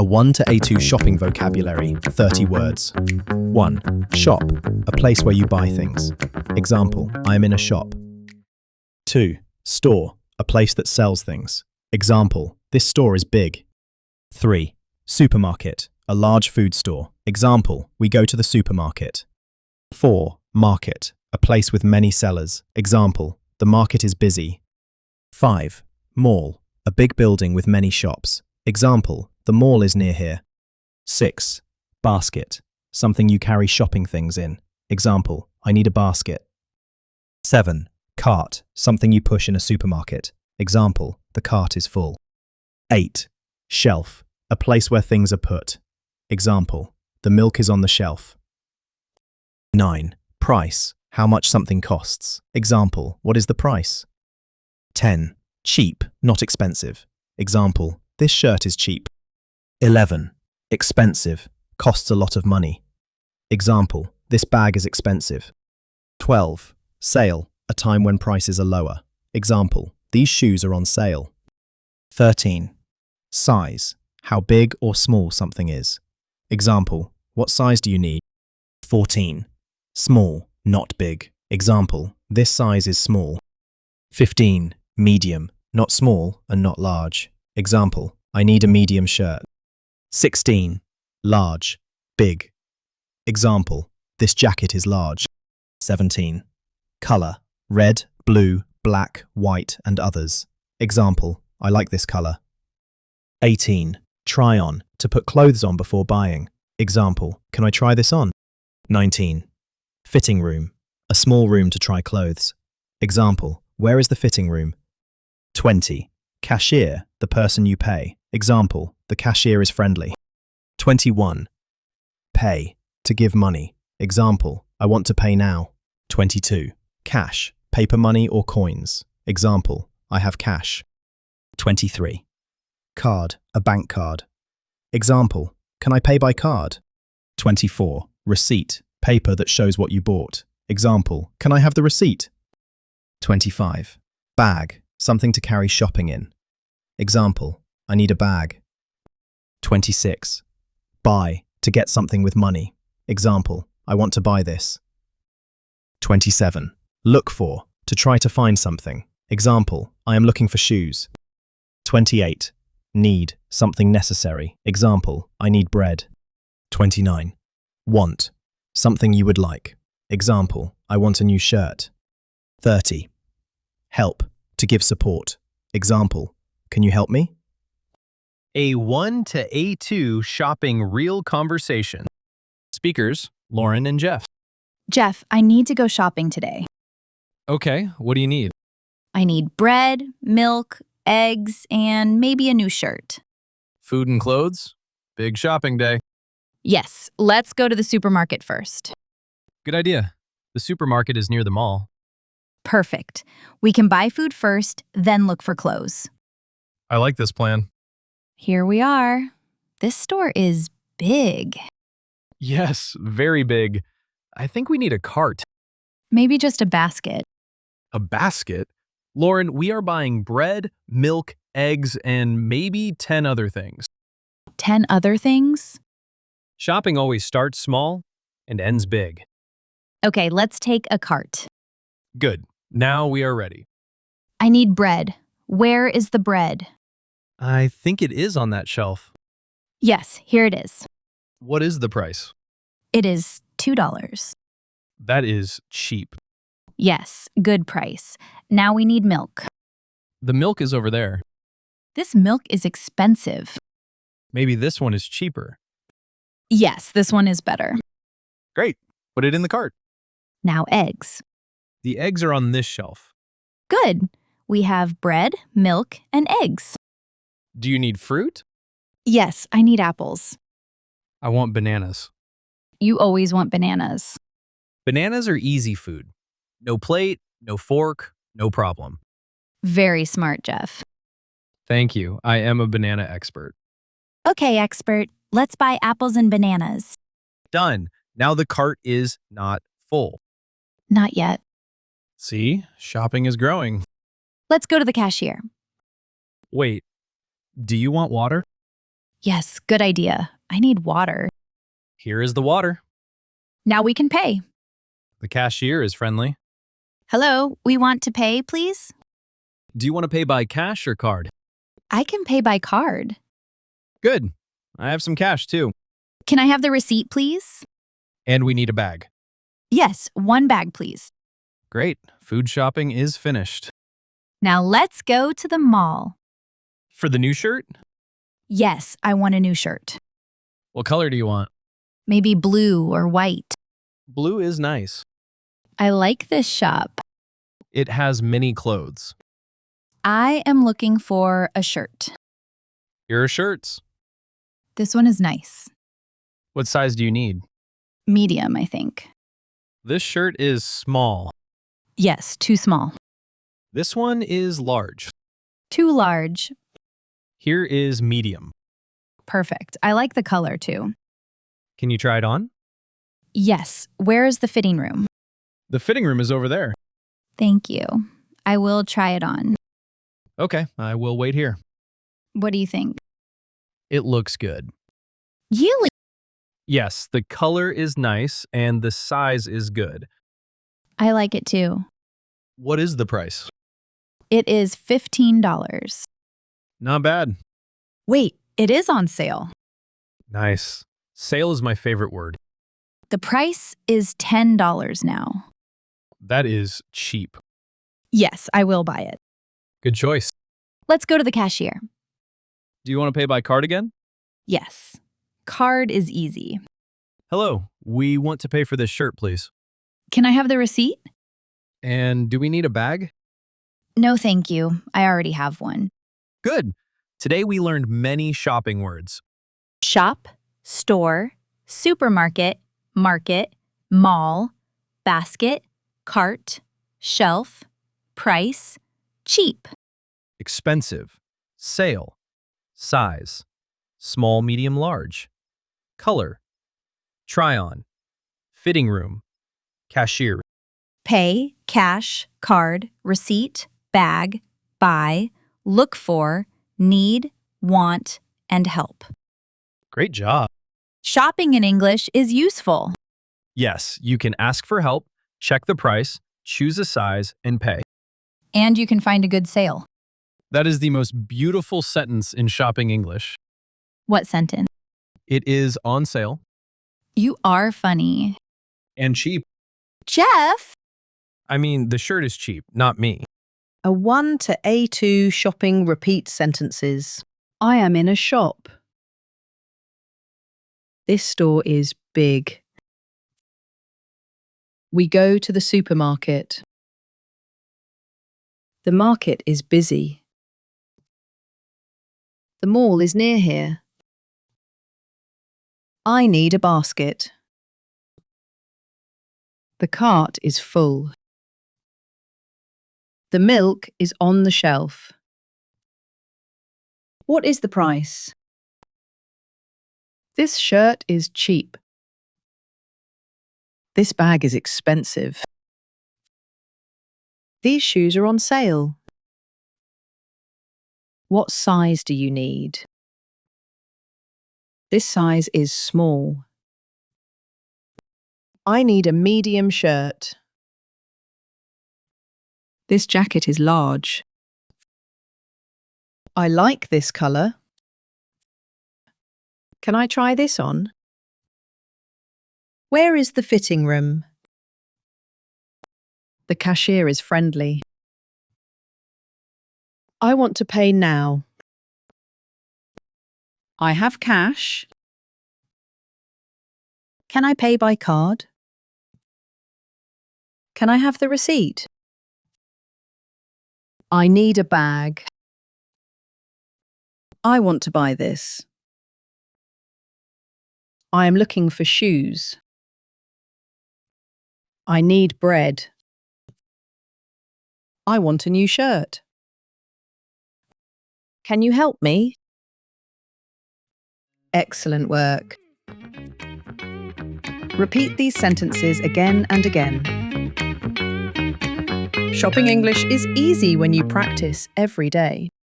A1 to A2 shopping vocabulary, 30 words. 1. Shop, a place where you buy things. Example, I am in a shop. 2. Store, a place that sells things. Example, this store is big. 3. Supermarket, a large food store. Example, we go to the supermarket. 4. Market, a place with many sellers. Example, the market is busy. 5. Mall, a big building with many shops. Example, the mall is near here. 6. Basket, something you carry shopping things in. Example, I need a basket. 7. Cart, something you push in a supermarket. Example, the cart is full. 8. Shelf, a place where things are put. Example, the milk is on the shelf. 9. Price, how much something costs. Example, what is the price? 10. Cheap, not expensive. Example, this shirt is cheap. 11. Expensive, costs a lot of money. Example, this bag is expensive. 12. Sale, a time when prices are lower. Example, these shoes are on sale. 13. Size, how big or small something is. Example, what size do you need? 14. Small, not big. Example, this size is small. 15. Medium, not small and not large. Example, I need a medium shirt. 16. Large, big. Example, this jacket is large. 17. Color, red, blue, black, white, and others. Example, I like this color. 18. Try on, to put clothes on before buying. Example, can I try this on? 19. Fitting room, a small room to try clothes. Example, where is the fitting room? 20. Cashier, the person you pay. Example, the cashier is friendly. 21. Pay, to give money. Example, I want to pay now. 22. Cash, paper money or coins. Example, I have cash. 23. Card, a bank card. Example, can I pay by card? 24. Receipt, paper that shows what you bought. Example, can I have the receipt? 25. Bag, something to carry shopping in. Example, I need a bag. 26. Buy, to get something with money. Example, I want to buy this. 27. Look for, to try to find something. Example, I am looking for shoes. 28. Need, something necessary. Example, I need bread. 29. Want, something you would like. Example, I want a new shirt. 30. Help, to give support. Example, can you help me? A1 to A2 shopping real conversation. Speakers, Lauren and Jeff. Jeff, I need to go shopping today. Okay, what do you need? I need bread, milk, eggs, and maybe a new shirt. Food and clothes? Big shopping day. Yes, let's go to the supermarket first. Good idea. The supermarket is near the mall. Perfect. We can buy food first, then look for clothes. I like this plan. Here we are. This store is big. Yes, very big. I think we need a cart. Maybe just a basket. A basket? Lauren, we are buying bread, milk, eggs, and maybe 10 other things. 10 other things? Shopping always starts small and ends big. Okay, let's take a cart. Good. Now we are ready. I need bread. Where is the bread? I think it is on that shelf. Yes, here it is. What is the price? It is $2. That is cheap. Yes, good price. Now we need milk. The milk is over there. This milk is expensive. Maybe this one is cheaper. Yes, this one is better. Great. Put it in the cart. Now eggs. The eggs are on this shelf. Good. We have bread, milk, and eggs. Do you need fruit? Yes, I need apples. I want bananas. You always want bananas. Bananas are easy food. No plate, no fork, no problem. Very smart, Jeff. Thank you. I am a banana expert. Okay, expert. Let's buy apples and bananas. Done. Now the cart is not full. Not yet. See? Shopping is growing. Let's go to the cashier. Wait. Do you want water? Yes, good idea. I need water. Here is the water. Now we can pay. The cashier is friendly. Hello, we want to pay, please? Do you want to pay by cash or card? I can pay by card. Good. I have some cash too. Can I have the receipt, please? And we need a bag. Yes, 1 bag, please. Great. Food shopping is finished. Now let's go to the mall. For the new shirt? Yes, I want a new shirt. What color do you want? Maybe blue or white. Blue is nice. I like this shop. It has many clothes. I am looking for a shirt. Here are shirts. This one is nice. What size do you need? Medium, I think. This shirt is small. Yes, too small. This one is large. Too large. Here is medium. Perfect. I like the color too. Can you try it on? Yes, where is the fitting room? The fitting room is over there. Thank you. I will try it on. Okay, I will wait here. What do you think? It looks good. You Yes, the color is nice and the size is good. I like it too. What is the price? It is $15. Not bad. Wait, it is on sale. Nice. Sale is my favorite word. The price is $10 now. That is cheap. Yes, I will buy it. Good choice. Let's go to the cashier. Do you want to pay by card again? Yes. Card is easy. Hello, we want to pay for this shirt, please. Can I have the receipt? And do we need a bag? No, thank you. I already have one. Good. Today we learned many shopping words. Shop, store, supermarket, market, mall, basket, cart, shelf, price, cheap. Expensive, sale, size, small, medium, large, color, try on, fitting room, cashier. Pay, cash, card, receipt, bag, buy, look for, need, want, and help. Great job. Shopping in English is useful. Yes, you can ask for help, check the price, choose a size, and pay. And you can find a good sale. That is the most beautiful sentence in shopping English. What sentence? It is on sale You are funny. and cheap. Jeff! I mean, the shirt is cheap, not me. A 1 to A2 shopping repeat sentences. I am in a shop. This store is big. We go to the supermarket. The market is busy. The mall is near here. I need a basket. The cart is full. The milk is on the shelf. What is the price? This shirt is cheap. This bag is expensive. These shoes are on sale. What size do you need? This size is small. I need a medium shirt. This jacket is large. I like this colour. Can I try this on? Where is the fitting room? The cashier is friendly. I want to pay now. I have cash. Can I pay by card? Can I have the receipt? I need a bag. I want to buy this. I am looking for shoes. I need bread. I want a new shirt. Can you help me? Excellent work. Repeat these sentences again and again. Shopping English is easy when you practice every day.